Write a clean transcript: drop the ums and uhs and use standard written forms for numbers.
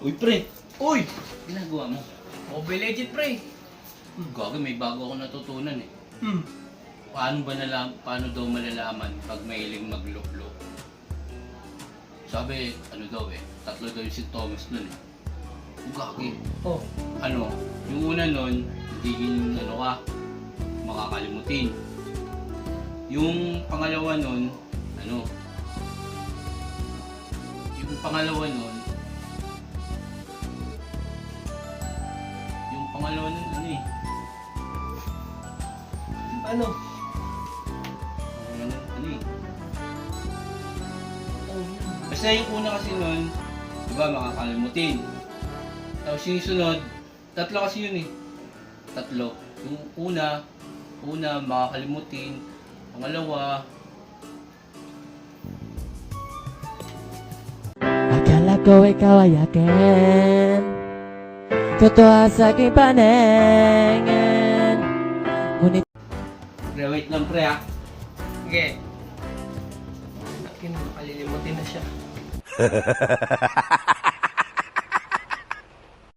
Uy, pre. Uy! Ginagawa mo? Mobile Legend, pre. Gagi, may bago ako natutunan eh. Paano daw malalaman pag mahilig magloklo? Sabi, ano daw eh, 3 daw yung sintomas nun eh. Gagi. Oh. Ano, yung una nun, hindi ano ka, makakalimutin. Yung pangalawa nun, ano, yung pangalawa nun, ano eh, Ano? ano eh. Oh. Basta yung una kasi nun, di ba, makakalimutin. Tapos yung sunod, 3 kasi yun eh. 3. Yung una, makakalimutin. Pangalawa, Akala ko ikaw ay akin, totoo sa aking paningin. Ngunit pre, wait lang pre ah. Sige. Akin, makalilimutin na siya.